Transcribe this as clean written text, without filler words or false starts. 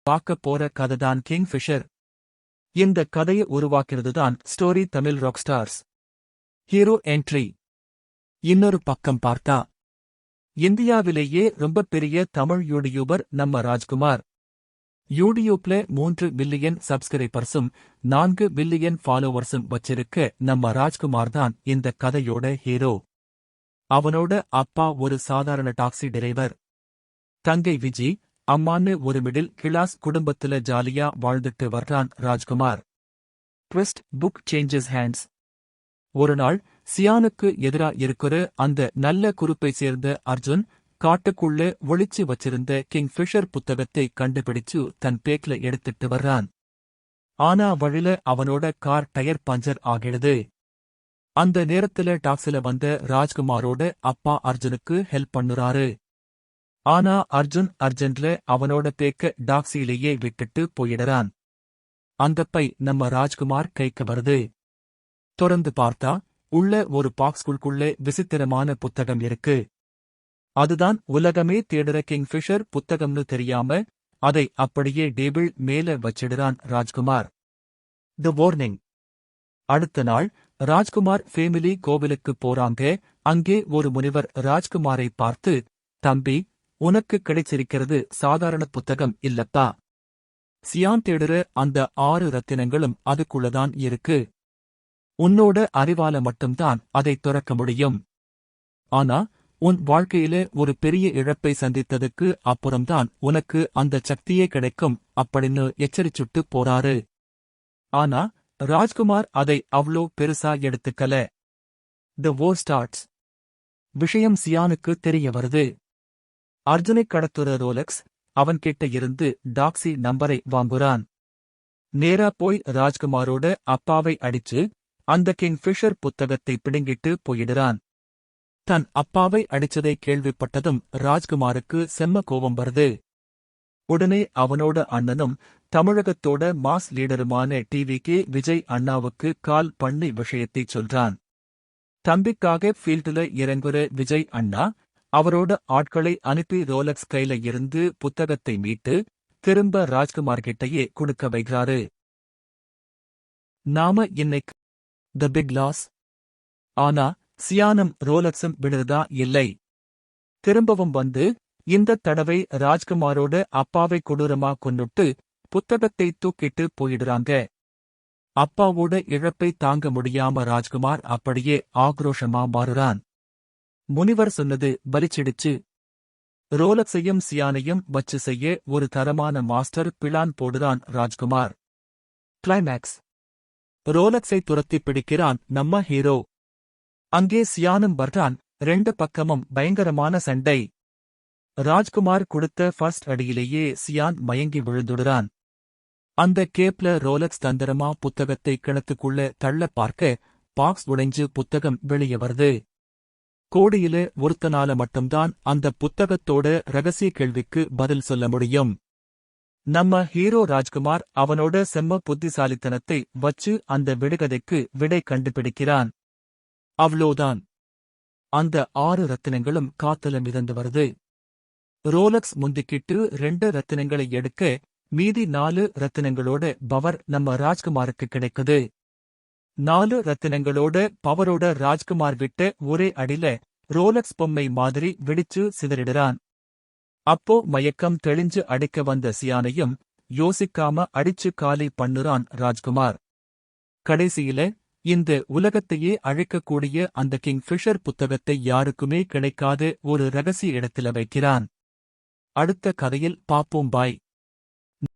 பார்க்க போற கதைதான் கிங்ஃபிஷர். இந்த கதையை உருவாக்கிறதுதான் story Tamil rockstars. Hero entry. இன்னொரு பக்கம் பார்த்தா இந்தியாவிலேயே ரொம்ப பெரிய தமிழ் யூடியூபர் நம்ம ராஜ்குமார். யூடியூப்ல 3 பில்லியன் சப்ஸ்கிரைபர்ஸும் 4 பில்லியன் ஃபாலோவர்ஸும் வச்சிருக்க நம்ம ராஜ்குமார் தான் இந்த கதையோட ஹீரோ. அவனோட அப்பா ஒரு சாதாரண டாக்ஸி டிரைவர். தங்கை விஜி, அம்மான்னு ஒரு மிடில் கிளாஸ் குடும்பத்துல ஜாலியா வாழ்ந்துட்டு வர்றான் Rajkumar. Twist, book changes hands. ஒரு நாள் சியானுக்கு எதிரா இருக்கிற அந்த நல்ல குரூப்பை சேர்ந்த அர்ஜுன் காட்டுக்குள்ளே ஒளிச்சு வச்சிருந்த கிங்ஃபிஷர் புத்தகத்தை கண்டுபிடிச்சு தன் பேக்ல எடுத்துட்டு வர்றான். ஆனா வழில அவனோட கார் டயர் பஞ்சர் ஆகிடுது. அந்த நேரத்துல டாக்ஸில வந்த ராஜ்குமாரோட அப்பா அர்ஜுனுக்கு ஹெல்ப் பண்ணுறாரு. ஆனா அர்ஜுன் அர்ஜென்ட்ல அவனோட பேக்க டாக்ஸிலேயே விட்டுட்டு போயிடறான். அந்தப் பை நம்ம ராஜ்குமார் கைக்கு வருது. திறந்து பார்த்தா உள்ள ஒரு பாக்ஸ்குள்ளே விசித்திரமான புத்தகம் இருக்கு. அதுதான் உலகமே தேடுற கிங்ஃபிஷர் புத்தகம்னு தெரியாம அதை அப்படியே டேபிள் மேல வச்சிடுறான் ராஜ்குமார். தி வார்னிங். அடுத்த நாள் ராஜ்குமார் ஃபேமிலி கோவிலுக்கு போறாங்க. அங்கே ஒரு முனிவர் ராஜ்குமாரை பார்த்து, தம்பி, உனக்கு கிடைச்சிருக்கிறது சாதாரண புத்தகம் இல்லப்பா. சியான் தேடுற அந்த 6 ரத்தினங்களும் அதுக்குள்ளதான் இருக்கு. உன்னோட அறிவால மட்டும்தான் அதை துறக்க முடியும். ஆனா உன் வாழ்க்கையில ஒரு பெரிய இழப்பை சந்தித்ததுக்கு அப்புறம்தான் உனக்கு அந்த சக்தியே கிடைக்கும் அப்படின்னு எச்சரிச்சுட்டு போறாரு. ஆனா ராஜ்குமார் அதை அவ்ளோ பெருசா எடுத்துக்கல. தி வார் ஸ்டார்ட்ஸ். விஷயம் சியானுக்கு தெரிய வருது. அர்ஜுனை கடத்துற ரோலக்ஸ் அவன்கிட்ட இருந்து டாக்ஸி நம்பரை வாங்குறான். நேரா போய் ராஜ்குமாரோட அப்பாவை அடிச்சு அந்த கிங்ஃபிஷர் புத்தகத்தை பிடுங்கிட்டு போயிடுறான். தன் அப்பாவை அடிச்சதை கேள்விப்பட்டதும் ராஜ்குமாருக்கு செம்ம கோபம் வருது. உடனே அவனோட அண்ணனும் தமிழகத்தோட மாஸ் லீடருமான டிவிகே விஜய் அண்ணாவுக்கு கால் பண்ணி விஷயத்தை சொல்றான். தம்பிக்காக ஃபீல்டுல இறங்குற விஜய் அண்ணா அவரோட ஆட்களை அனுப்பி ரோலக்ஸ் கையில இருந்து புத்தகத்தை மீட்டு திரும்ப ராஜ்குமார்கிட்டயே கொடுக்க வைக்கிறாரு. நாம இன்னைக்கு தி பிக் லாஸ். ஆனா சியானும் ரோலக்ஸும் விடுறதா இல்லை. திரும்பவும் வந்து இந்த தடவை ராஜ்குமாரோட அப்பாவை கொடூரமா கொன்னுட்டு புத்தகத்தை தூக்கிட்டு போயிடுறாங்க. அப்பாவோட இழப்பை தாங்க முடியாம ராஜ்குமார் அப்படியே ஆக்ரோஷமா மாறுறான். முனிவர் சொன்னது பலிச்சிடுச்சு. ரோலக்ஸையும் சியானையும் வச்சு செய்ய ஒரு தரமான மாஸ்டர் பிளான் போடுறான் ராஜ்குமார். கிளைமேக்ஸ். ரோலக்ஸை துரத்தி பிடிக்கிறான் நம்ம ஹீரோ. அங்கே சியானும் வர்றான். 2 பக்கமும் பயங்கரமான சண்டை. ராஜ்குமார் கொடுத்த ஃபர்ஸ்ட் அடியிலேயே சியான் மயங்கி விழுந்துடுறான். அந்த கேப்ல ரோலக்ஸ் தந்திரமா புத்தகத்தை கிணத்துக்குள்ள தள்ள பார்க்க பாக்ஸ் உடைஞ்சு புத்தகம் வெளியே வருது. கோடியில ஒருத்தனால மட்டும்தான் அந்த புத்தகத்தோட ரகசிய கேள்விக்கு பதில் சொல்ல முடியும். நம்ம ஹீரோ ராஜ்குமார் அவனோட செம்ம புத்திசாலித்தனத்தை வச்சு அந்த விடுகதைக்கு விடை கண்டுபிடிக்கிறான். அவ்ளோதான். அந்த 6 ரத்தினங்களும் காத்துல மிதந்து வருது. ரோலக்ஸ் முந்திக்கிட்டு 2 ரத்தினங்களை எடுக்க மீதி 4 ரத்தினங்களோட பவர் நம்ம ராஜ்குமாருக்கு கிடைக்குது. 4 ரத்தினங்களோட பவரோட ராஜ்குமார் விட்ட ஒரே அடில ரோலக்ஸ் பொம்மை மாதிரி வெடிச்சு சிதறிடுறான். அப்போ மயக்கம் தெளிஞ்சு அடிக்க வந்த சியானையும் யோசிக்காம அடிச்சு காலி பண்ணுறான் ராஜ்குமார். கடைசியில இந்த உலகத்தையே அழிக்கக்கூடிய அந்த கிங்ஃபிஷர் புத்தகத்தை யாருக்குமே கிடைக்காத ஒரு ரகசிய இடத்துல வைக்கிறான். அடுத்த கதையில் பாப்போம். பாய்.